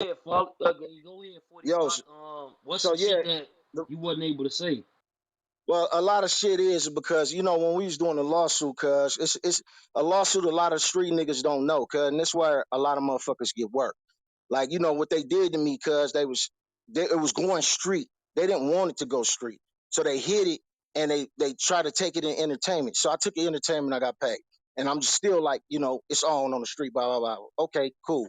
Yeah, follow, go ahead, 40. Yo, What's so some yeah, shit that the, you wasn't able to say? well, a lot of shit is because when we was doing the lawsuit, cause it's a lawsuit. A lot of street niggas don't know, cause and that's where a lot of motherfuckers get work. Like what they did to me, cause it was going street. They didn't want it to go street, so they hid it and they try to take it in entertainment. So I took the entertainment, I got paid, and I'm just still like it's on the street, blah blah blah. Okay, cool.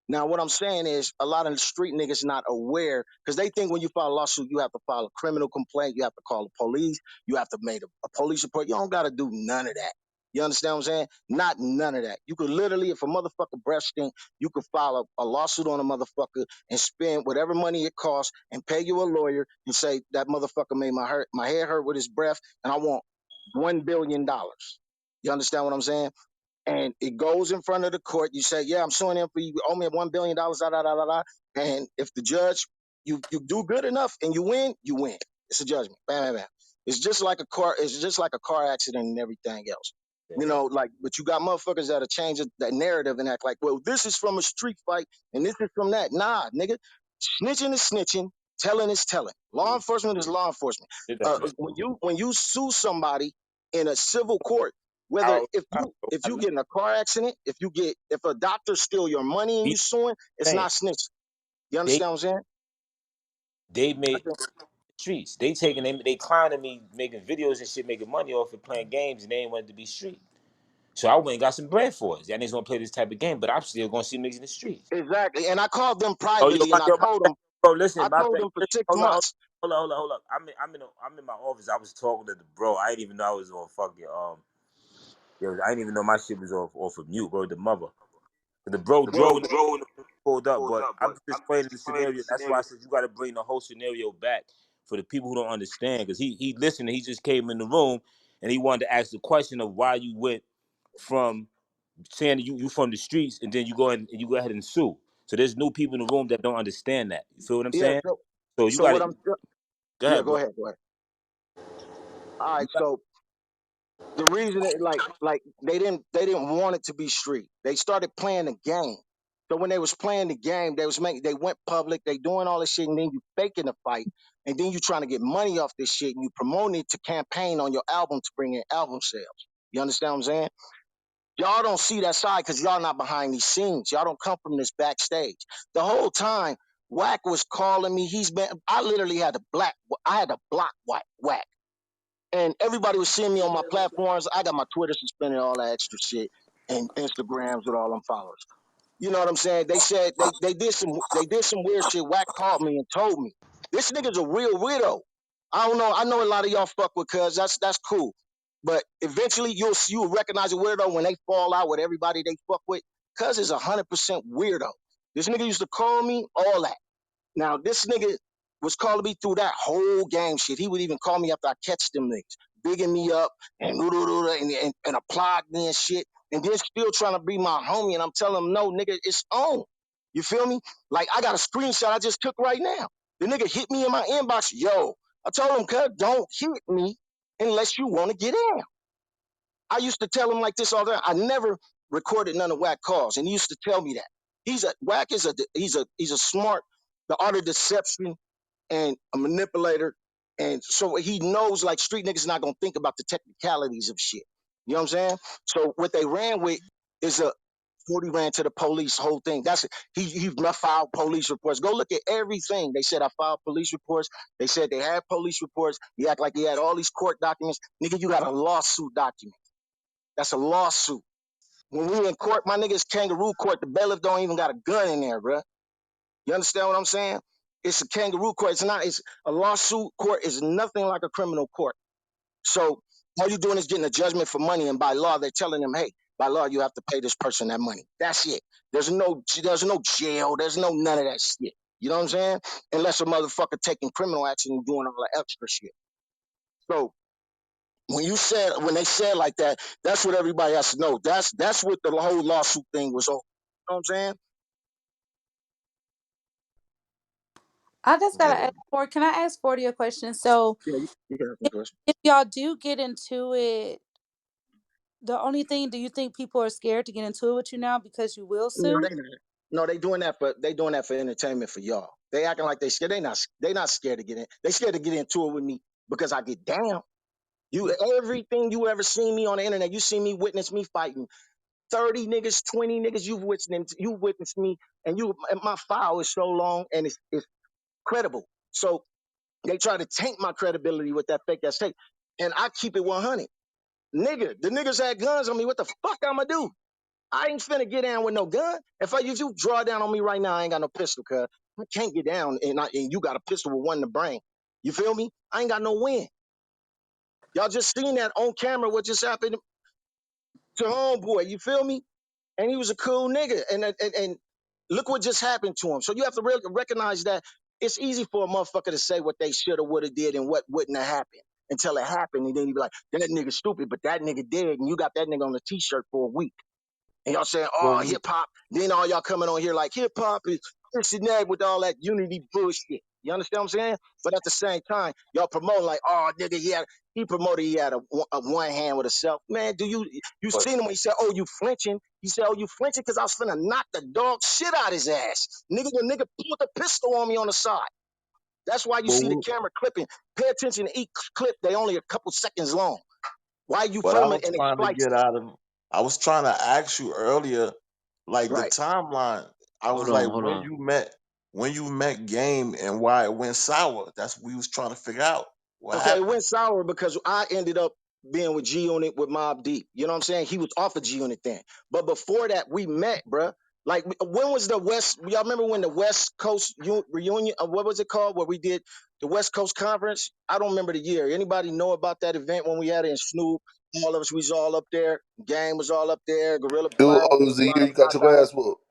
Now, what I'm saying is a lot of the street niggas not aware because they think when you file a lawsuit, you have to file a criminal complaint, you have to call the police, you have to make a police report. You don't got to do none of that. You understand what I'm saying? Not none of that. You could literally, if a motherfucker breath stink, you could file a lawsuit on a motherfucker and spend whatever money it costs and pay you a lawyer and say that motherfucker made my head hurt with his breath and I want $1 billion. You understand what I'm saying? And it goes in front of the court. You say, "Yeah, I'm suing him for you owe me $1 billion." Da da da da da. And if the judge, you do good enough and you win, you win. It's a judgment. Bam, bam, bam. It's just like a car. It's just like a car accident and everything else. But you got motherfuckers that'll change that narrative and act like, well, this is from a street fight and this is from that. Nah, nigga, snitching is snitching, telling is telling. Law enforcement is law enforcement. When you sue somebody in a civil court, whether if you get in a car accident, if a doctor steal your money and you suing, it's not snitching. You They understand what I'm saying? they I made think streets. They taking they clowning me, making videos and shit, making money off of playing games, and they ain't wanted to be street. So I went and got some bread for us. Y'all niggas want to play this type of game, but I'm still gonna see niggas in the streets. exactly. And I called them Oh yo, privately my, and I yo, my told bad. them Bro, listen, I my told bad. them for Listen, six hold on, months. hold up. I'm in my office. I was talking to the bro. I didn't even know I was on fucking yo, I didn't even know my shit was off of mute, bro. The mother. The bro drove pulled up, but I'm just explaining the scenario. That's why I said you got to bring the whole scenario back for the people who don't understand. Because he listened, he just came in the room and he wanted to ask the question of why you went from saying that you from the streets and then you go ahead and sue. So there's new people in the room that don't understand that. You feel what I'm Yeah. saying? So, So you so got what to I'm go yeah. ahead, Go bro. ahead. Go ahead. All You right. got, So the reason like they didn't want it to be street. They started playing the game. So when they was playing the game, they went public, they doing all this shit, and then you faking the fight, and then you trying to get money off this shit, and you promoting it to campaign on your album to bring in album sales. You understand what I'm saying? Y'all don't see that side because y'all not behind these scenes. Y'all don't come from this backstage. The whole time, Wack was calling me. I literally I had to block Wack. And everybody was seeing me on my platforms. I got my Twitter suspended, all that extra shit, and Instagrams with all them followers. You know what I'm saying? They said they did some weird shit. Wack called me and told me this nigga's a real widow. I don't know. I know a lot of y'all fuck with cuz that's cool. But eventually you'll recognize a weirdo when they fall out with everybody they fuck with. Cuz is 100% weirdo. This nigga used to call me all that. Now, this nigga was calling me through that whole gang shit. He would even call me after I catch them niggas, bigging me up and applaud me and shit. And then still trying to be my homie. And I'm telling him, no, nigga, it's on. You feel me? Like, I got a screenshot I just took right now. The nigga hit me in my inbox. Yo, I told him, cuz, don't hit me unless you want to get in. I used to tell him like this all the time. I never recorded none of Wack calls, and he used to tell me that. Wack is he's a smart, the art of deception and a manipulator, and so he knows like street niggas not gonna think about the technicalities of shit. You know what I'm saying? So what they ran with is a 40 ran to the police, whole thing. That's it. He filed police reports. Go look at everything. They said I filed police reports. They said they had police reports. He act like he had all these court documents. Nigga, you got a lawsuit document. That's a lawsuit. When we in court, my niggas kangaroo court. The bailiff don't even got a gun in there, bruh. You understand what I'm saying? It's a kangaroo court. It's not. It's a lawsuit court. Is nothing like a criminal court. So all you're doing is getting a judgment for money, and by law, they're telling them, hey, by law, you have to pay this person that money. That's it. There's no jail. There's no none of that shit. You know what I'm saying? Unless a motherfucker taking criminal action and doing all the extra shit. So when they said like that, that's what everybody has to know. That's what the whole lawsuit thing was over. You know what I'm saying? I just yeah. gotta ask for. Can I ask 40 a question? So, Yeah, you can ask me a if, question. if y'all do get into it, the only thing, do you think people are scared to get into it with you now because you will No, sue? they not. No, they doing that for entertainment for y'all. They acting like they scared. They not scared to get in. They scared to get into it with me because I get down. You everything you ever seen me on the internet, you see me witness me fighting 30 niggas, 20 niggas, you witnessed me, and my file is so long and it's credible. So they try to taint my credibility with that fake ass tape. And I keep it 100. Nigga, the niggas had guns on me. What the fuck I'ma do? I ain't finna get down with no gun. If you draw down on me right now, I ain't got no pistol, cuz. I can't get down and you got a pistol with one in the brain. You feel me? I ain't got no win. Y'all just seen that on camera what just happened to homeboy. You feel me? And he was a cool nigga. And look what just happened to him. So you have to recognize that it's easy for a motherfucker to say what they should have, would have did, and what wouldn't have happened until it happened. And then you be like, that nigga stupid, but that nigga dead, and you got that nigga on the t-shirt for a week. And y'all saying, oh, Well, hip hop. Then all y'all coming on here like hip hop is this and that with all that unity bullshit. You understand what I'm saying? But at the same time, y'all promoting like, oh, nigga, he had a one hand with himself. Man, you but seen him when he said, oh, you flinching? He said, oh, you flinching because I was finna knock the dog shit out his ass. The nigga pulled the pistol on me on the side. That's why you but see the we- camera clipping. Pay attention to each clip. They only a couple seconds long. Why you what I filming was and they trying to splice get it? out of, I was trying to ask you earlier, like the Right. timeline. I Hold was like, on, hold on. when you met Game and why it went sour. That's what we was trying to figure out. What Okay, it happened? went sour because I ended up being with G Unit with Mob Deep. You know what I'm saying? He was off of G Unit then. But before that, we met, bruh. Like, when was the West? Y'all remember when the West Coast reunion? What was it called? Where we did the West Coast Conference? I don't remember the year. Anybody know about that event when we had it in Snoop? All of us, we was all up there. Gang was all up there. Gorilla It Brown, was the a lot year of you got hot your guys. ass whooped.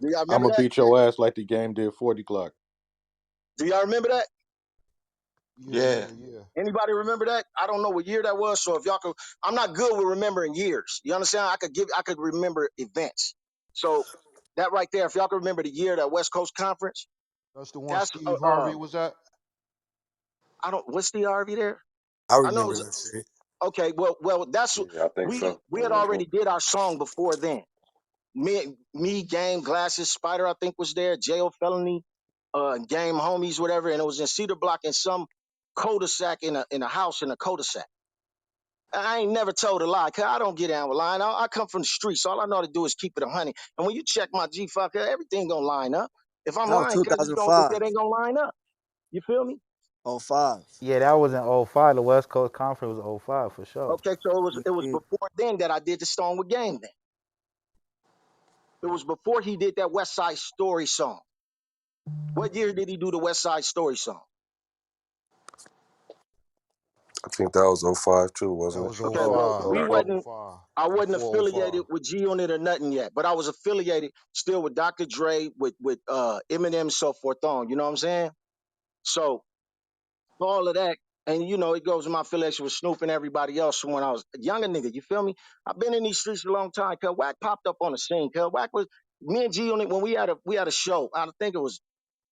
Do y'all I'm remember gonna that? beat your ass like the game did 40 Glock. Do y'all remember that? Yeah, Yeah. yeah, yeah. Anybody remember that? I don't know what year that was. So if y'all could, I'm not good with remembering years. You understand? I could remember events. So that right there, if y'all could remember the year that West Coast Conference, That's the one that's Steve Harvey was at. I don't. What's the RV there? I I know. It remember was, that shit. okay. Well, that's Yeah, I think so. we had Hmm. already did our song before then. Me, Game, Glasses, Spider, I think was there. Jail Felony, Game Homies, whatever, and it was in Cedar Block in some cul-de-sac in a house in a cul-de-sac. I ain't never told a lie, cause I don't get down with lying. I come from the streets. So all I know how to do is keep it 100. And when you check my G5, everything gonna line up. If I'm That was lying, cause it 2005. ain't gonna line up. You feel me? Oh, 05. Yeah, that was in '05. The West Coast Conference was '05 for sure. Okay, so it was Yeah. before then that I did the song with Game. Then it was before he did that West Side Story song. What year did he do the West Side Story song? I think that was '05 too, That wasn't it? was Okay, Oh, well, 05. we oh, wasn't. 05. I wasn't Before affiliated 05. with G Unit or nothing yet, but I was affiliated still with Dr. Dre, with Eminem, and so forth on. You know what I'm saying? So all of that. And it goes in my affiliation with Snoop and everybody else from when I was a younger nigga. You feel me? I've been in these streets a long time. Cause Wack popped up on the scene. Cause Wack was me and G Unit when we had a show. I think it was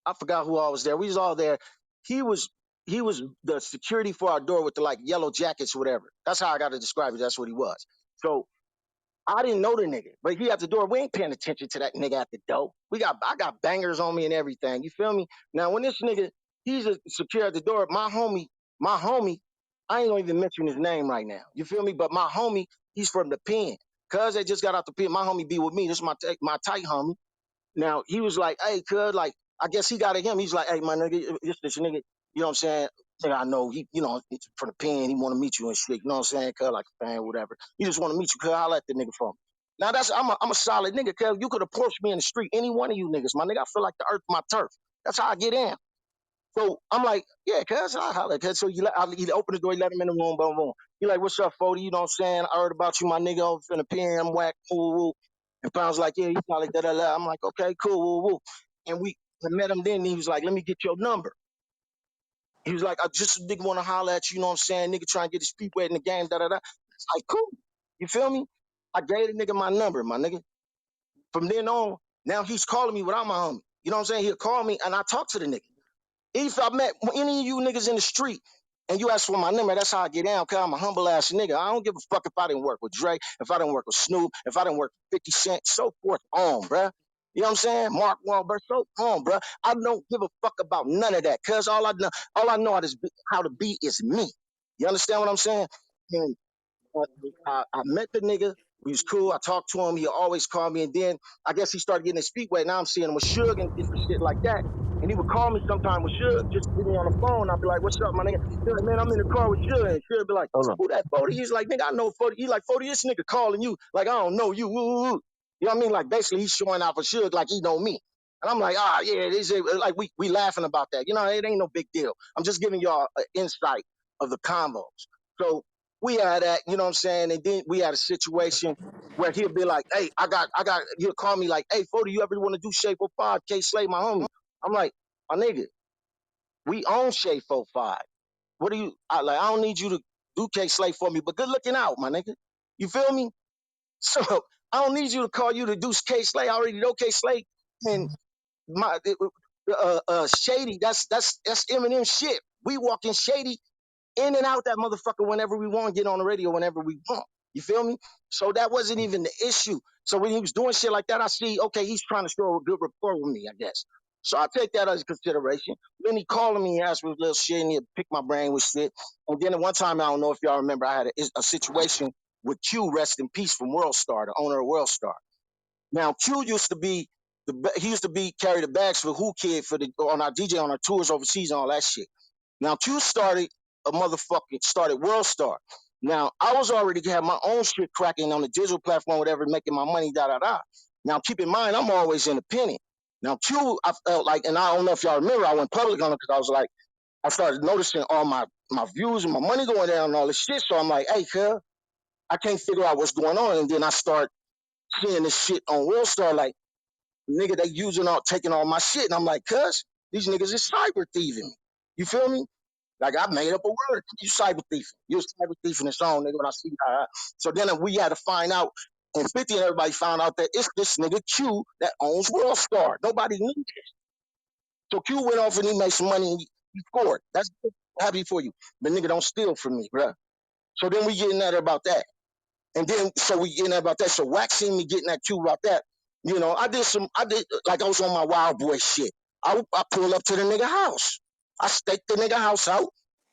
I forgot who all was there. We was all there. He was he was the security for our door with the like yellow jackets, whatever. That's how I got to describe it. That's what he was. So I didn't know the nigga, but he at the door. We ain't paying attention to that nigga at the door. I got bangers on me and everything. You feel me? Now when this nigga, he's a secure at the door. My homie, I ain't gonna even mention his name right now. You feel me? But my homie, he's from the pen. Cuz they just got out the pen. My homie be with me. This is my tight homie. Now he was like, hey, cuz, like, I guess he got at him. He's like, hey, my nigga, this nigga, you know what I'm saying? Nigga, I know he, it's from the pen, he wanna meet you and shit, you know what I'm saying? Cuz, like a fan, whatever. He just wanna meet you, cuz, holla at the nigga for me. Now I'm a solid nigga, cuz you could approach me in the street, any one of you niggas, my nigga, I feel like the earth my turf. That's how I get in. So I'm like, yeah, cuz, I holla, cuz. So he open the door, he let him in the room, boom, boom. He like, what's up, 40? You know what I'm saying? I heard about you, my nigga, over in the pen, I'm whack, woo, woo. And Pound's like, yeah, he's like da da da. I'm like, okay, cool, woo, woo. And I met him then, and he was like, let me get your number. He was like, I just a nigga wanna holler at you, you know what I'm saying? Nigga trying to get his feet wet in the game, da da da. It's like, cool. You feel me? I gave the nigga my number, my nigga. From then on, now he's calling me without my homie. You know what I'm saying? He'll call me and I talk to the nigga. If I met any of you niggas in the street and you ask for my number, that's how I get down, cause I'm a humble ass nigga. I don't give a fuck if I didn't work with Dre, if I didn't work with Snoop, if I didn't work with 50 Cent, so forth on, bruh. You know what I'm saying? Mark Wahlberg, so come on, bro. I don't give a fuck about none of that, cause all I know how to be is me. You understand what I'm saying? And I met the nigga. He was cool. I talked to him. He always called me. And then I guess he started getting his feet wet. Now I'm seeing him with Suge and different shit like that. And he would call me sometime with Suge, just get me on the phone. I'd be like, what's up, my nigga? He's like, man, I'm in the car with Suge. And Suge be like, Hold on. who that 40? He's like, nigga, I know 40. He's like, 40, this nigga calling you. Like, I don't know you. Woo, woo, woo. You know what I mean? Like, basically, he's showing out for Suge like he know me. And I'm like, yeah, this is like we laughing about that. You know, it ain't no big deal. I'm just giving y'all an insight of the combos. So we had that, you know what I'm saying? And then we had a situation where he'll be like, hey, he'll call me like, hey, 40, you ever want to do Shape 05? K Slay, my homie. I'm like, my nigga, we own Shape 05. What do you, I don't need you to do K Slay for me, but good looking out, my nigga. You feel me? So I don't need you to call you to do K Slay. I already know K Slay. And my, Shady, that's Eminem shit. We walking Shady in and out that motherfucker whenever we want, get on the radio whenever we want. You feel me? So that wasn't even the issue. So when he was doing shit like that, I see, okay, he's trying to show a good rapport with me, I guess. So I take that as consideration. Then he calling me, he asked me a little shit, and he pick my brain with shit. And then at one time, I don't know if y'all remember, I had a situation with Q, rest in peace, from World Star, the owner of World Star. Now Q used to be he used to be carry the bags for Who Kid on our DJ on our tours overseas and all that shit. Now Q started World Star. Now I was already had my own shit cracking on the digital platform, whatever, making my money, da da da. Now keep in mind, I'm always independent. Now Q, I felt like, and I don't know if y'all remember, I went public on it because I was like, I started noticing all my views and my money going down and all this shit. So I'm like, hey, cuz, I can't figure out what's going on. And then I start seeing this shit on World Star, like, nigga, they taking all my shit. And I'm like, cuz, these niggas is cyber thieving me. You feel me? Like, I made up a word. You cyber thief. You cyber thief in the song, nigga, when I see that. So then we had to find out, and 50 and everybody found out that it's this nigga Q that owns World Star. Nobody knew this. So Q went off and he made some money and he scored. That's happy for you. But nigga, don't steal from me, bruh. So then we getting at about that. And then, so we getting at about that. So Wack seen me getting at Q about that. You know, I did, like I was on my wild boy shit. I pulled up to the nigga house. I staked the nigga house out.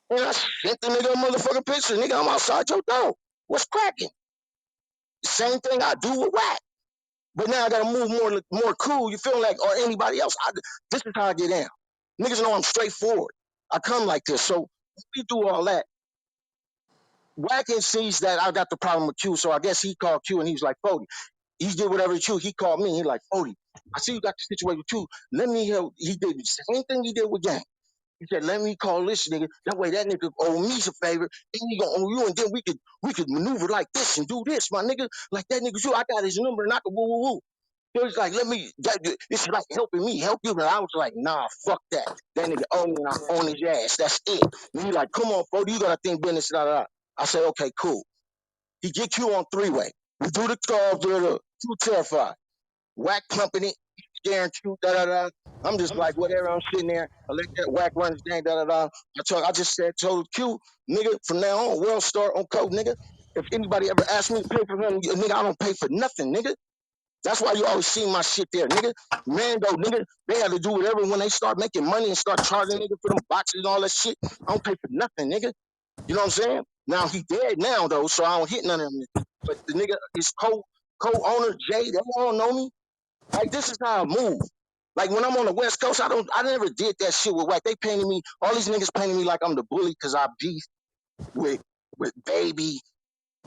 And I sent the nigga a motherfucking picture. Nigga, I'm outside your door. What's cracking? Same thing I do with Wack. But now I gotta move more cool. You feel like, or anybody else. This is how I get down. Niggas know I'm straightforward. I come like this. So we do all that. Wacken sees that I got the problem with Q, so I guess he called Q and he was like, Cody. He did whatever Q. He called me. He like, Cody, I see you got the situation with Q. Let me help. He did the same thing he did with Gang. He said, let me call this nigga. That way that nigga owe me a favor. And he gonna owe you. And then we could maneuver like this and do this, my nigga. Like that nigga, I got his number and I could woo woo woo. He was like, it's like helping me help you. And I was like, nah, fuck that. That nigga owe me and I'm on his ass. That's it. And he like, come on, bro, you gotta think business, da da da. I said, okay, cool. He get you on three-way. We do the call, too terrified. Whack company, guarantee, da da da. I'm just like, whatever, I'm sitting there. I let that Wack run his game, da da da. I just told Q, nigga, from now on, World Star on code, nigga. If anybody ever asks me to pay for him, nigga, I don't pay for nothing, nigga. That's why you always see my shit there, nigga. Mando, nigga, they had to do whatever when they start making money and start charging nigga for them boxes and all that shit. I don't pay for nothing, nigga. You know what I'm saying? Now he dead now though, so I don't hit none of them. But the nigga is co-owner Jay, they don't know me. Like this is how I move. Like when I'm on the West Coast, I never did that shit with Wack. They painted me, all these niggas painted me like I'm the bully because I beef with Baby.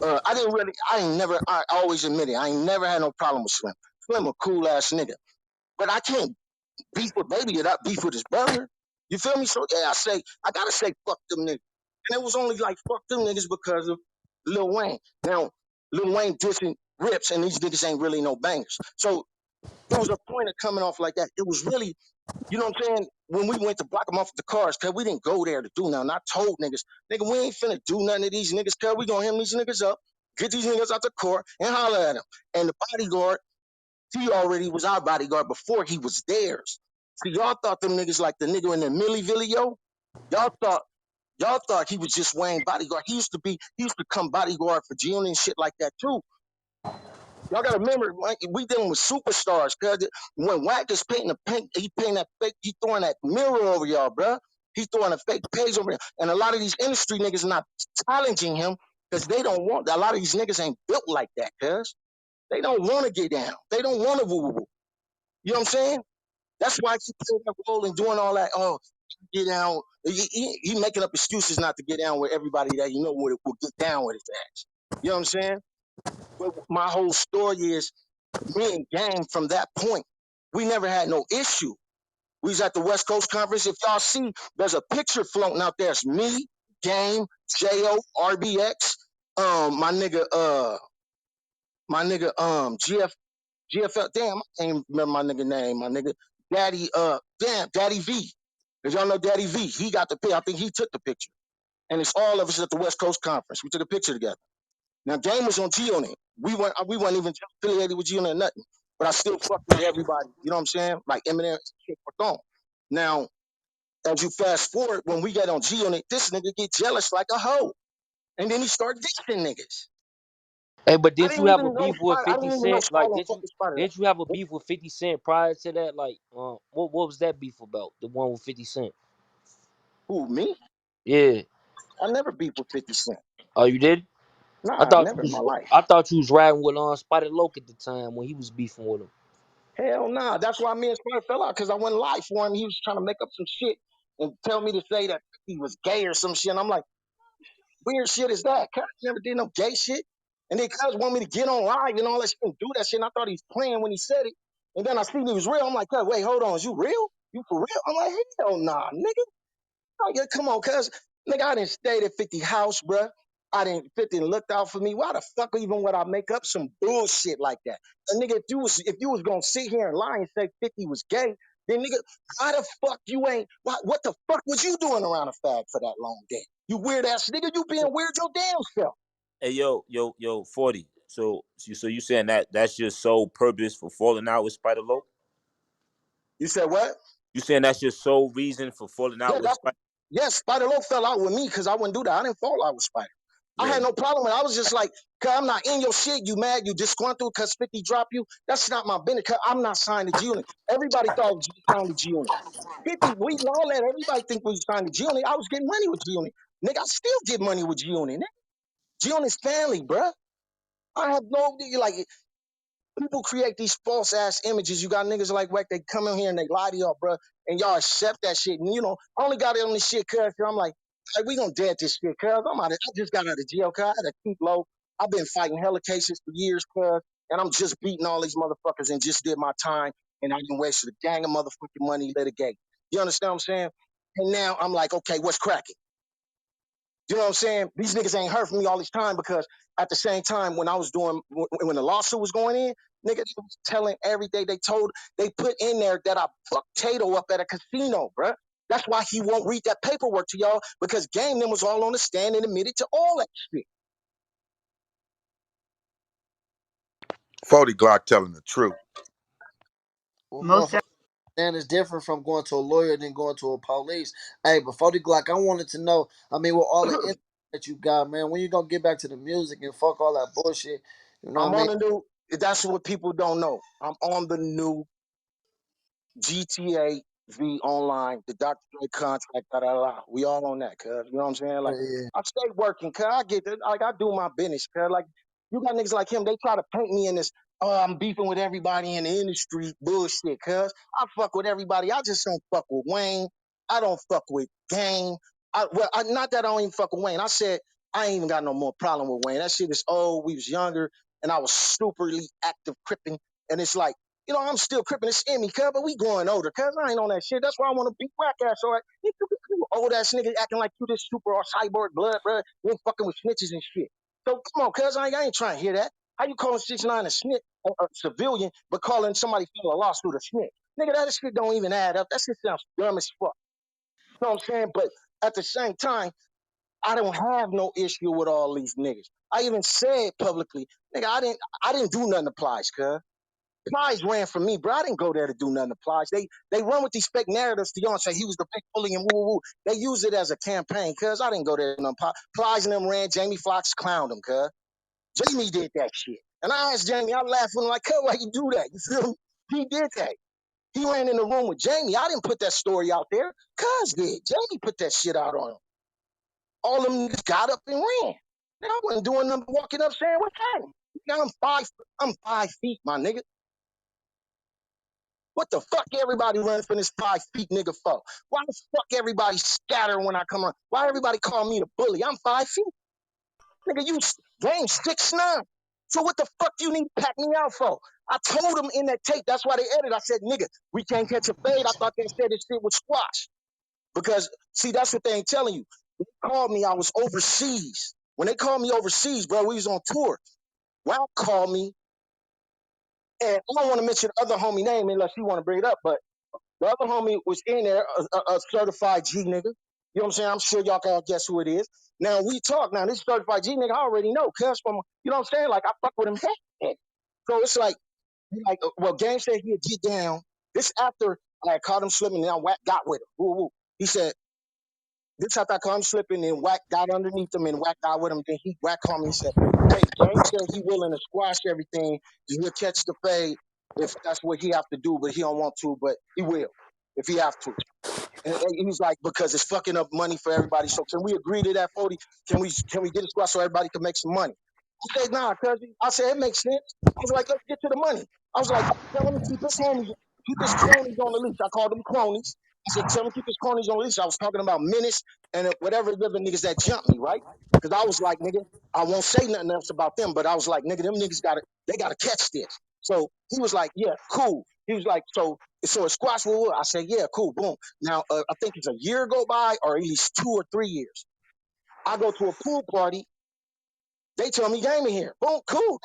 I always admit it, I ain't never had no problem with Slim. Slim a cool ass nigga. But I can't beef with Baby and I beef with his brother. You feel me? So yeah, I gotta say fuck them niggas. And it was only like fuck them niggas because of Lil Wayne. Now, Lil Wayne dissing rips and these niggas ain't really no bangers. So it was a point of coming off like that. It was really, you know what I'm saying? When we went to block them off the cars, cause we didn't go there to do nothing. I told niggas, nigga, we ain't finna do nothing to these niggas, cause we gonna hem these niggas up, get these niggas out the court and holler at them. And the bodyguard, he already was our bodyguard before he was theirs. See, y'all thought them niggas like the nigga in the Millie Video. Y'all thought he was just Wayne bodyguard. He used to come bodyguard for June and shit like that too. Y'all gotta remember, like, we dealing with superstars. Cause when Wack is painting the paint, he painting that fake. He throwing that mirror over y'all, bruh. He's throwing a fake page over here, and a lot of these industry niggas not challenging him because they don't want. A lot of these niggas ain't built like that, cuz they don't want to get down. They don't want to woo woo. You know what I'm saying? That's why he playing that role and doing all that. Oh, get down. He making up excuses not to get down with everybody that you know will get down with his ass. You know what I'm saying? But my whole story is me and Gang from that point, we never had no issue. We was at the West Coast Conference. If y'all see, there's a picture floating out there. It's me, Game, J.O., RBX, my nigga, GFL, damn, I can't remember my nigga name, my nigga. Daddy V. Cause y'all know Daddy V. He got the picture. I think he took the picture. And it's all of us at the West Coast Conference. We took a picture together. Now, Game was on G-Unit. We weren't even affiliated with G-Unit or nothing. But I still fucked with everybody. You know what I'm saying? Like Eminem, shit, Pardon. Now, as you fast forward, when we get on G-Unit, this nigga get jealous like a hoe. And then he start dissing niggas. Hey, but I didn't you didn't have a even know beef with I 50 didn't even know Cent? Like, Spider fucking Spider. didn't you have a beef with 50 Cent prior to that? Like, what was that beef about? The one with 50 Cent? Who, me? Yeah. I never beefed with 50 Cent. Oh, you did? I Nah, thought you never in my was life. I thought you was riding with Spider Loke at the time when he was beefing with him. Hell nah. That's why me and Spider fell out, because I went live for him. He was trying to make up some shit and tell me to say that he was gay or some shit. And I'm like, weird shit is that? Cuz never did no gay shit. And then Cuz want me to get on live and all that shit and do that shit. And I thought he was playing when he said it. And then I seen he was real. I'm like, Cuz, wait, hold on. Is you real? You for real? I'm like, hell nah, nigga. Oh, yeah, come on, Cuz. Nigga, I didn't stay at 50 house, bruh. I didn't 50 looked out for me. Why the fuck even would I make up some bullshit like that? And nigga, if you was gonna sit here and lie and say 50 was gay, then nigga, why the fuck you ain't what the fuck was you doing around a fag for that long then? You weird ass nigga, you being weird your damn self. Hey, yo, 40. So you saying that that's your sole purpose for falling out with Spider Loc? You said what? You saying that's your sole reason for falling out Yeah, with Spider? yes, Spider Loc fell out with me because I wouldn't do that. I didn't fall out with Spider. I Yeah. had no problem with it. I was just like, cuz I'm not in your shit. You mad? You disgruntled because 50 dropped you? That's not my business. Cuz I'm not signed to G Unit. Everybody thought I was signed to G Unit. 50, we all let everybody think we signed to G Unit. I was getting money with G Unit. Nigga, I still get money with G Unit. G Unit's family, bruh. I have no, like, people create these false ass images. You got niggas like Wack, they come in here and they lie to y'all, bro, and y'all accept that shit. And I only got it on this shit cuz I'm like, hey, we gonna dead this shit, cuz I just got out of jail, cuz I had to keep low. I've been fighting hella cases for years, cuz, and I'm just beating all these motherfuckers and just did my time, and I didn't waste a gang of motherfucking money litigating. You understand what I'm saying? And now I'm like, okay, what's cracking? You know what I'm saying? These niggas ain't heard from me all this time because at the same time, when I was when the lawsuit was going in, niggas was telling every day they put in there that I fucked Tato up at a casino, bruh. That's why he won't read that paperwork to y'all because Game them was all on the stand and admitted to all that shit. 40 Glock telling the truth. Well, Most motherfucker, man, it's different from going to a lawyer than going to a police. Hey, but 40 Glock, I wanted to know, I mean, with all the info that you got, man, when you gonna get back to the music and fuck all that bullshit? You know what I'm I mean? on the new, that's what people don't know. I'm on the new GTA V online, the Dr. Dre contract, da da da. We all on that, cuz. You know what I'm saying? Like, Yeah. I stay working, cuz. I get this, like, I do my business, cuz. Like, you got niggas like him, they try to paint me in this, oh, I'm beefing with everybody in the industry bullshit, cuz. I fuck with everybody. I just don't fuck with Wayne. I don't fuck with Game. Not that I don't even fuck with Wayne. I said, I ain't even got no more problem with Wayne. That shit is old. We was younger, and I was stupidly active cripping. And it's like, I'm still cripping this in me, cuz, but we growing older, cuz. I ain't on that shit. That's why I want to beat Wack ass. So, you old ass nigga acting like you this super or cyborg blood, bro. You ain't fucking with snitches and shit. So come on, cuz, I ain't trying to hear that. How you calling 6ix9ine a snitch, a civilian, but calling somebody filing a lawsuit a snitch? Nigga, that shit don't even add up. That shit sounds dumb as fuck. You know what I'm saying? But at the same time, I don't have no issue with all these niggas. I even said publicly, nigga, I didn't do nothing to Plies, cuz. Plies ran from me, bro. I didn't go there to do nothing to Plies. They run with these fake narratives to y'all and say he was the big bully and woo woo woo. They use it as a campaign, cuz I didn't go there. Plies and them ran. Jamie Foxx clowned him, cuz. Jamie did that shit. And I asked Jamie, I laughed with him like, why you do that? You feel me? He did that. He ran in the room with Jamie. I didn't put that story out there. Cuz did. Jamie put that shit out on him. All them niggas got up and ran. And I wasn't doing nothing walking up saying, what's happening? Now I'm 5 feet, my nigga. What the fuck everybody running from this 5 feet nigga for? Why the fuck everybody scatter when I come around? Why everybody call me the bully? I'm 5 feet. Nigga, you game 6'9". So what the fuck you need to pack me out for? I told them in that tape, that's why they edited. I said, nigga, we can't catch a fade. I thought they said this shit was squash. Because, see, that's what they ain't telling you. They called me, I was overseas. When they called me overseas, bro, we was on tour. Wack called me, and I don't want to mention the other homie name unless you want to bring it up, but the other homie was in there, a certified G nigga. You know what I'm saying? I'm sure y'all can guess who it is. Now, we talk. Now, this certified G nigga, I already know. Cuz from, you know what I'm saying? Like, I fuck with him head. So it's like, well, Gang said he'd get down. This after I had caught him slipping, and now Wack got with him. Woo, woo. He said, this after I caught him slipping, and Wack got underneath him, and Wack got with him. Then Wack called me and said, hey, Gang said he willing to squash everything. He'll catch the fade if that's what he have to do, but he don't want to, but he will if he have to. And he was like, because it's fucking up money for everybody. So can we agree to that, 40? Can we get a squad so everybody can make some money? I said, nah, cousin. I said, it makes sense. I was like, let's get to the money. I was like, tell him to keep his cronies on the leash. I called them cronies. I said, tell him to keep his cronies on the leash. I was talking about Menace and whatever the other niggas that jumped me, right? Because I was like, nigga, I won't say nothing else about them, but I was like, nigga, them niggas they gotta catch this. So he was like, yeah, cool. He was like, so a squash will. I said, yeah, cool, boom. Now, I think it's a year go by or at least 2 or 3 years. I go to a pool party. They tell me game in here. Boom, cool.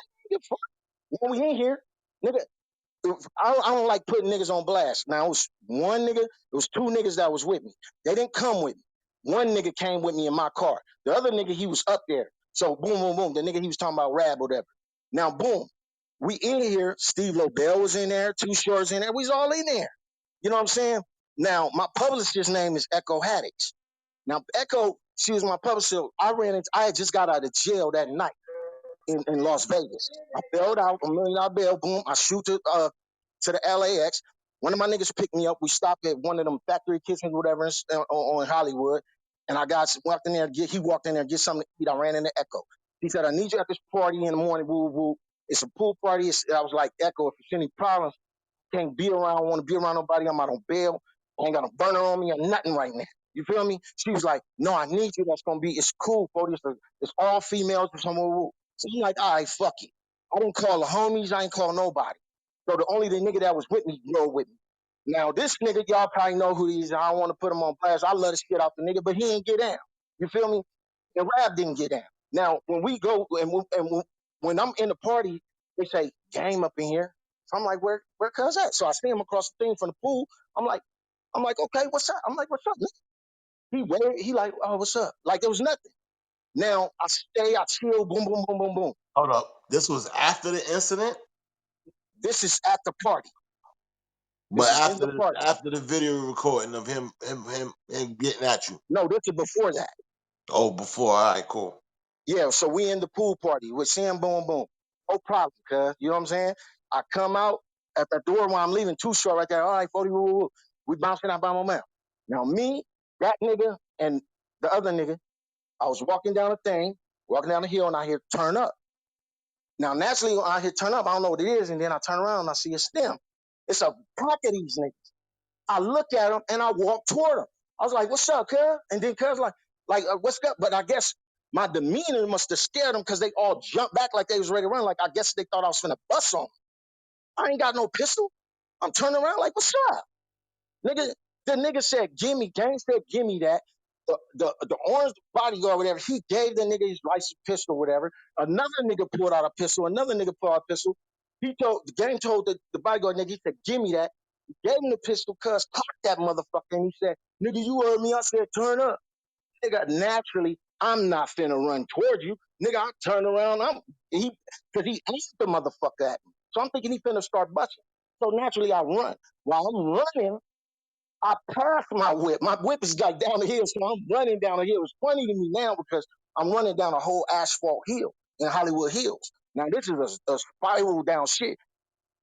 When we in here, nigga, I don't like putting niggas on blast. Now, it was one nigga, it was 2 niggas that was with me. They didn't come with me. One nigga came with me in my car. The other nigga, he was up there. So boom, boom, boom. The nigga, he was talking about Rab or whatever. Now, boom. We in here. Steve Lobel was in there. Too Short's in there. We was all in there. You know what I'm saying? Now, my publisher's name is Echo Haddix. Now, Echo, she was my publisher. I had just got out of jail that night in Las Vegas. I bailed out $1 million bail. Boom. I shoot to the LAX. One of my niggas picked me up. We stopped at one of them factory kitchens, whatever, on Hollywood. And I walked in there. He walked in there, get something to eat. I ran into Echo. He said, I need you at this party in the morning. Woo, woo. It's a pool party. I was like, Echo, if there's any problems, can't be around. I want to be around nobody. I'm out on bail. I ain't got a burner on me or nothing right now. You feel me? She was like, no, I need you. That's going to be, it's cool, Cody. It's all females. So I'm like, all right, fuck it. I didn't call the homies. I ain't call nobody. So the nigga that was with me rode with me. Now, this nigga, y'all probably know who he is. I don't want to put him on blast. I love the shit out the nigga, but he didn't get down. You feel me? And Rab didn't get down. Now, when we go, when I'm in the party, they say, game up in here. So I'm like, where cuz at? So I see him across the thing from the pool. I'm like, okay, what's up? I'm like, what's up? He like, oh, what's up? Like there was nothing. Now I chill, boom, boom, boom, boom, boom. Hold up. This was after the incident, This is at the party. but This is in the party. after the video recording of him getting at you. No, this is before that. Oh, before. All right, cool. Yeah, so we in the pool party with Sam Boom Boom. No problem, cuz. You know what I'm saying? I come out at the door while I'm leaving, Too Short right there. All right, 40, woo, woo, woo. We bouncing out by my mouth. Now me, that nigga, and the other nigga, I was walking down the hill, and I hear turn up. Now, naturally, when I hear turn up, I don't know what it is, and then I turn around and I see a stem. It's a pack of these niggas. I look at him and I walk toward him. I was like, what's up, cuz? And then cuz like, what's up? But I guess my demeanor must have scared them because they all jumped back like they was ready to run. Like, I guess they thought I was finna bust on them. I ain't got no pistol. I'm turning around like, what's up? Nigga, the nigga said, gimme. Gang said, gimme that. The orange bodyguard, whatever, he gave the nigga his license pistol, whatever. Another nigga pulled out a pistol. Another nigga pulled out a pistol. The gang told the bodyguard nigga, he said, gimme that. Gave him the pistol, cuz cocked that motherfucker, and he said, nigga, you heard me. I said, turn up. Nigga, naturally, I'm not finna run towards you. Nigga, I turn around, cause he aimed the motherfucker at me. So I'm thinking he finna start busting. So naturally, I run. While I'm running, I pass my whip. My whip is like down the hill, so I'm running down the hill. It's funny to me now because I'm running down a whole asphalt hill in Hollywood Hills. Now this is a spiral down shit.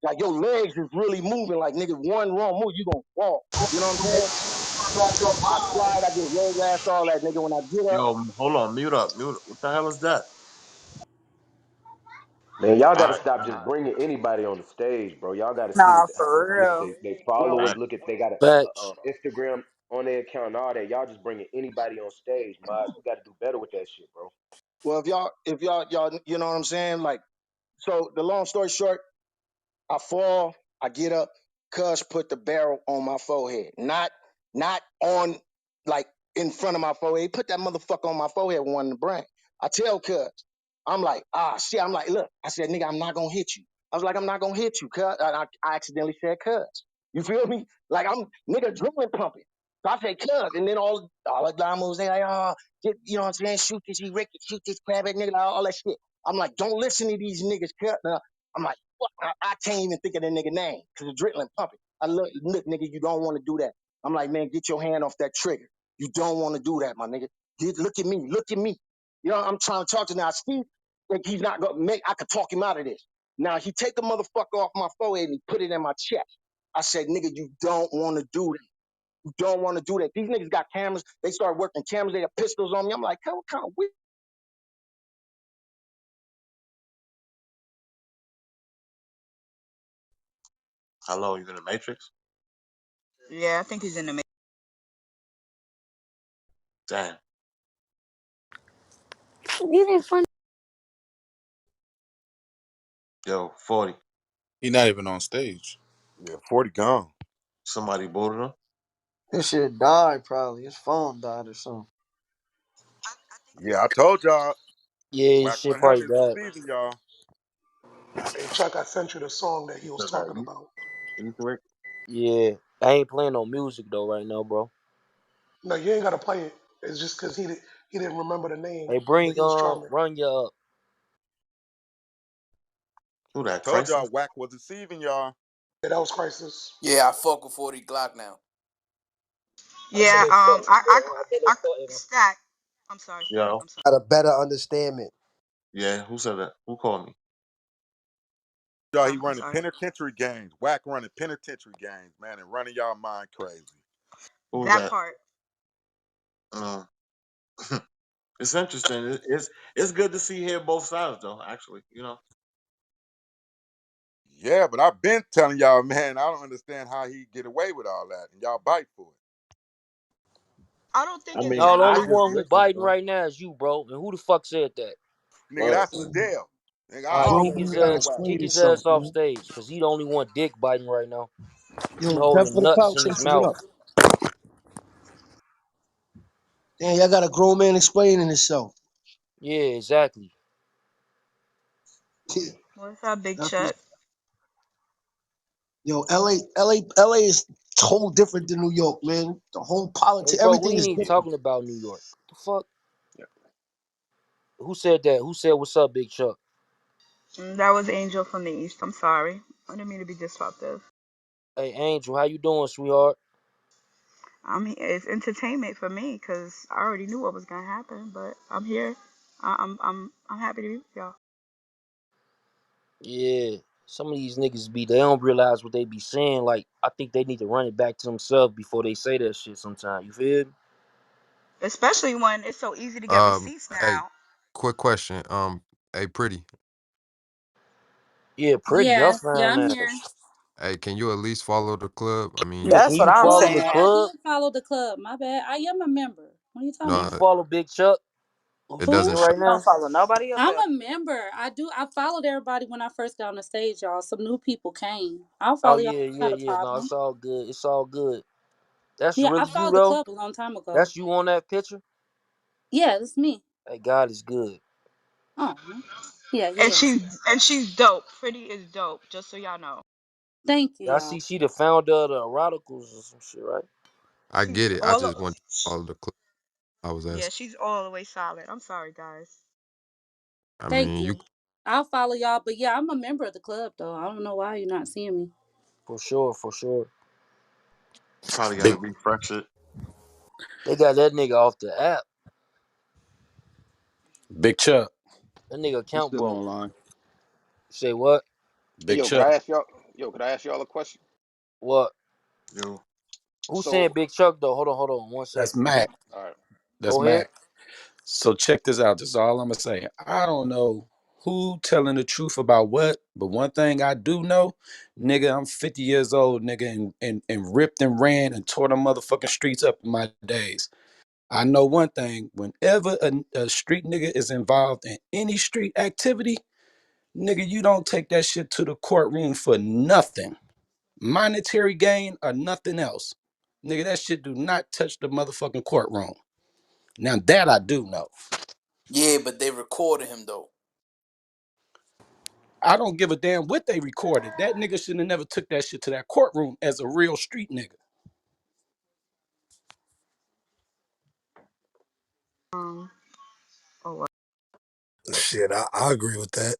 Like your legs is really moving. Like nigga, one wrong move, you gonna fall. You know what I'm saying? I slide, I get rolled ass, all that nigga. When I get up, Yo, hold on, mute up, mute up. What the hell is that? Man, y'all All got to right, stop all just right, bringing anybody on the stage, bro. Y'all got to see Nah, what how for people look at real. they well, all followers, right. look at they got a Facts. Instagram on their account and all that. Y'all just bringing anybody on stage, Miles. We got to do better with that shit, bro. well, if y'all, you know what I'm saying? Like, so the long story short, I fall, I get up, cuz put the barrel on my forehead. Not on like in front of my forehead. He put that motherfucker on my forehead with one in the brain. I tell cuz, I'm like, shit, I'm like, look, I said, nigga, I'm not gonna hit you. I was like, I'm not gonna hit you, cuz. I accidentally said cuz. You feel me? Like I'm nigga adrenaline pumping. So I said cuz, and then all the damos, they like, you know what I'm saying? Shoot this, Ricky, shoot this crab nigga, all that shit. I'm like, don't listen to these niggas, cuz. I'm like, I can't even think of the nigga name because the adrenaline pumping. I look, nigga, you don't want to do that. I'm like, man, get your hand off that trigger. You don't want to do that, my nigga. Look at me, look at me. You know, I'm trying to talk to now Steve. Like he's not gonna make. I could talk him out of this. Now he take the motherfucker off my forehead and he put it in my chest. I said, nigga, you don't want to do that. You don't want to do that. These niggas got cameras. They start working cameras. They got pistols on me. I'm like, what kind of weird? Hello, you in the Matrix? Yeah, I think he's in the mix. Damn. Yo, 40. He not even on stage. Yeah, 40 gone. Somebody booted him. This shit died probably. His phone died or something. Yeah, I told y'all. Yeah, this Wack shit probably 100 is died. deceiving y'all. Hey Chuck, I sent you the song that he was Said that talking about. you correct? Yeah, I ain't playing no music though right now, bro. No, you ain't gotta play it. It's just because he didn't remember the name, Hey, but bring he was trying to. run your up. Who I that? told y'all Crisis? Wack was deceiving y'all. Yeah, that was Crisis. Yeah, I fuck with 40 Glock now. Yeah, I stack. I'm sorry, stack. Yo. I'm sorry. Got a better understanding. Yeah, who said that? Who called me? Y'all, he I'm running sorry. penitentiary games. Whack running penitentiary games, man, and running y'all mind crazy. Who's That that? part. Um, it's interesting. It's good to see here both sides though. Actually, you know. Yeah, but I've been telling y'all, man, I don't understand how he get away with all that, and y'all bite for it. I don't think I it's mean, No, the that. I only just one who listen, biting bro. right now is you, bro. And who the fuck said that? Nigga, What? that's Liddell. Nigga, I All right, always Grown man gotta tell Wack. explain kick his ass himself, off man. stage, cause he the only one dick biting right now. He Yo, Death holding for the nuts Pouch in his chasing what mouth. up? Damn, y'all got a grown man explaining himself. Yeah, exactly. What's up, Big That's Chuck? Yo, LA is whole different than New York, man. The whole Hey, politics, bro, we everything ain't is even different. talking about New York. The fuck? Who said that? Who said what's up, Big Chuck? That was Angel from the East. I'm sorry. I didn't mean to be disruptive. Hey, Angel, how you doing, sweetheart? It's entertainment for me because I already knew what was gonna happen, but I'm here. I'm happy to be with y'all. Yeah. Some of these niggas they don't realize what they be saying. Like, I think they need to run it back to themselves before they say that shit sometimes. You feel me? Especially when it's so easy to get receipts Hey, now. quick question. Hey, pretty. Yeah, pretty. Y'all Yes, yeah, found I'm that. here. Hey, can you at least follow the club? I mean, Yeah, you can That's what you I'm Oh follow the yeah, saying. I club? did follow the club. My bad. I am a member. What are you talking Can you about? know follow Big Chuck, who's it speaking doesn't Who? show. right Don't now? follow nobody up I'm there. a member. I followed everybody when I first got on the stage, y'all. Some new people came. I'll Oh follow y'all. yeah, Not yeah, a yeah. No, problem. it's all good. It's all good. That's Yeah, I really you followed the though. club a long time ago. That's you on that picture. Yeah, it's me. Hey, God is good. Oh, yeah, And yes. she's dope. Pretty is dope, just so y'all know. Thank you, Y'all y'all. see, she the founder of the Eroticals or some shit, right? I She's get it. I all just want you to follow the club. I was yeah, asking. she's all the way solid. I'm sorry, guys. I Thank mean, you you. I'll follow y'all. But yeah, I'm a member of the club though. I don't know why you're not seeing me. For sure, for sure. Probably got to Big refresh it. They got that nigga off the app. Big Chuck. That nigga He's account still broke. online. Say what? Hey, Big yo, could Chuck. I ask y'all? Yo, could I ask y'all a question? What? Yo, Who's saying So, Big Chuck though? Hold on, one That's second. Mac. all right. That's Go ahead. Mac. So check this out. This is all I'm gonna say. I don't know who telling the truth about what, but one thing I do know, nigga, I'm 50 years old, nigga, and ripped and ran and tore the motherfucking streets up in my days. I know one thing. Whenever a street nigga is involved in any street activity, nigga, you don't take that shit to the courtroom for nothing. Monetary gain or nothing else. Nigga, that shit do not touch the motherfucking courtroom. Now that I do know. Yeah, but they recorded him though. I don't give a damn what they recorded. That nigga shouldn't have never took that shit to that courtroom as a real street nigga. Um, oh, well. Shit, I agree with that.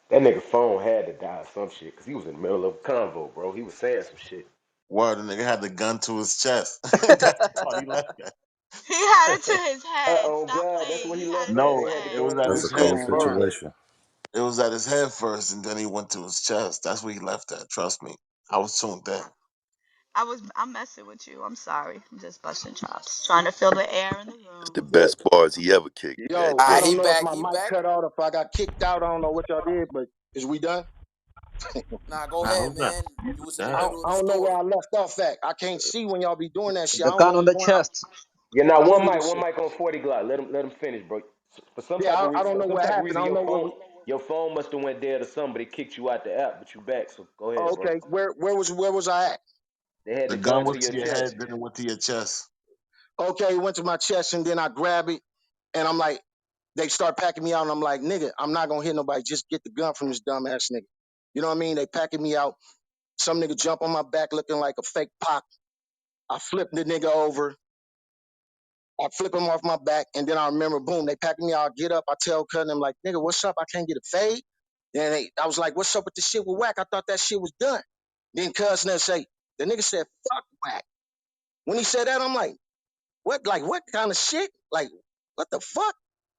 That nigga phone had to die or some shit because he was in the middle of a convo, bro. He was saying some shit. word, the nigga had the gun to his chest. That's the part he left at. He had it to his head. Oh Stop God, that's playing. what he He had left it to at. his They No, had to it head. go was into at his That's his a head cold brain and first. shit. situation. It was at his head first, and then he went to his chest. That's where he left at. Trust me, I was tuned in. I'm messing with you. I'm sorry. I'm just busting chops. Trying to fill the air in the It's the room. best bars he ever kicked. God Yo, I Ah, damn. he don't know if back. my He mic back. cut out, if I got kicked out. I don't know what y'all did, but is we done? Nah, go Nah, ahead, who's that? man. You was in the Damn. middle of I the don't know where story. I left off at. I can't see when y'all be doing that shit. I The don't gun know on what's the going on. chest. Yeah, now I'm one muted mic, and one shit. mic on 40 Glock. Let him finish, bro. For some Yeah, type of I reason, don't for know some what type of happened. I reason, don't know where we. your phone must have went dead or somebody kicked you out the app, but you back. So go Oh, ahead, bro. okay, where was I at? They had The the gun gun was to to your your head, chest. then it went to your chest. Okay, it went to my chest and then I grab it and I'm like, they start packing me out and I'm like, nigga, I'm not gonna hit nobody. Just get the gun from this dumbass nigga. You know what I mean? They packing me out. Some nigga jump on my back looking like a fake pop. I flip the nigga over. I flip him off my back, and then I remember, boom, they pack me out. I get up, I tell Cutting, I'm like, nigga, what's up? I can't get a fade. I was like, what's up with the shit with Wack? I thought that shit was done. Then Cousin say, the nigga said, fuck Wack. When he said that, I'm like, what? Like, what kind of shit? Like, what the fuck?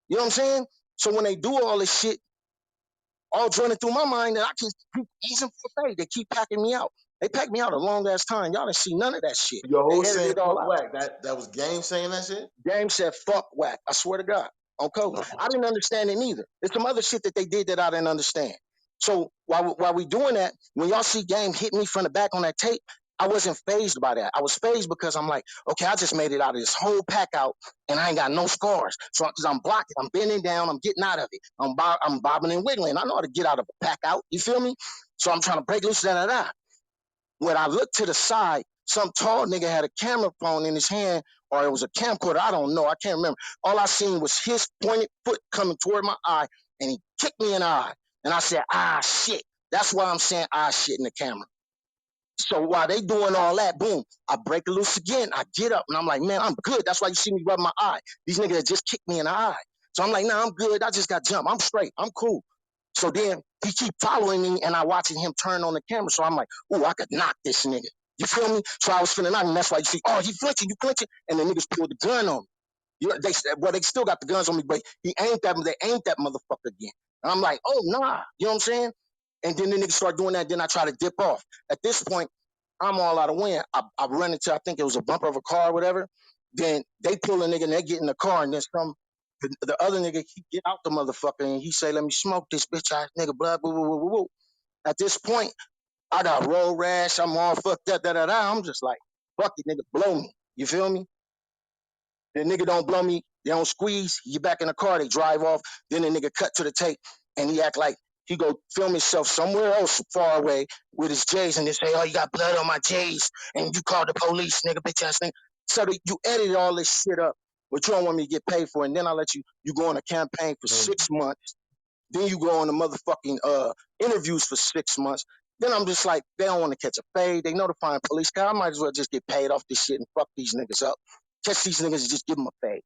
You know what I'm saying? So when they do all this shit, all running through my mind that I can keep easing for fade. They keep packing me out. They packed me out a long ass time. Y'all didn't see none of that shit. Yo, They who's edited saying it all fuck out. whack? That was Game saying that shit? Game said, fuck Wack. I swear to God. On code. I didn't understand it neither. There's some other shit that they did that I didn't understand. So while we doing that, when y'all see Game hit me from the back on that tape, I wasn't phased by that. I was phased because I'm like, okay, I just made it out of this whole pack out and I ain't got no scars. So because I'm blocking, I'm bending down, I'm getting out of it. I'm bobbing and wiggling. I know how to get out of a pack out. You feel me? So I'm trying to break loose, da da da. When I looked to the side, some tall nigga had a camera phone in his hand, or it was a camcorder. I don't know. I can't remember. All I seen was his pointed foot coming toward my eye, and he kicked me in the eye. And I said, ah, shit. That's why I'm saying ah, shit in the camera. So while they doing all that, boom, I break it loose again. I get up, and I'm like, man, I'm good. That's why you see me rub my eye. These niggas just kicked me in the eye. So I'm like, nah, I'm good. I just got jumped. I'm straight. I'm cool. So then he keep following me and I watching him turn on the camera. So I'm like, ooh, I could knock this nigga. You feel me? So I was finna knock him. That's why you see, oh, he flinching, you flinching. And the niggas pulled the gun on me. They still got the guns on me, but they ain't that motherfucker again. And I'm like, oh, nah. You know what I'm saying? And then the niggas start doing that. Then I try to dip off. At this point, I'm all out of wind. I run into, I think it was a bumper of a car or whatever. Then they pull a nigga and they get in the car and then the other nigga, he get out the motherfucker and he say, let me smoke this bitch ass nigga, blah, blah, blah, blah, blah. At this point, I got road rash. I'm all fucked up, da, da, da. I'm just like, fuck it, nigga, blow me. You feel me? The nigga don't blow me. They don't squeeze. You back in the car. They drive off. Then the nigga cut to the tape and he act like he go film himself somewhere else far away with his J's and they say, oh, you got blood on my J's and you called the police, nigga, bitch ass nigga. So you edit all this shit up, but you don't want me to get paid for it. And then I let you go on a campaign for 6 months. Then you go on the motherfucking interviews for 6 months. Then I'm just like, they don't want to catch a fade. They notifying police. I might as well just get paid off this shit and fuck these niggas up. Catch these niggas and just give them a fade.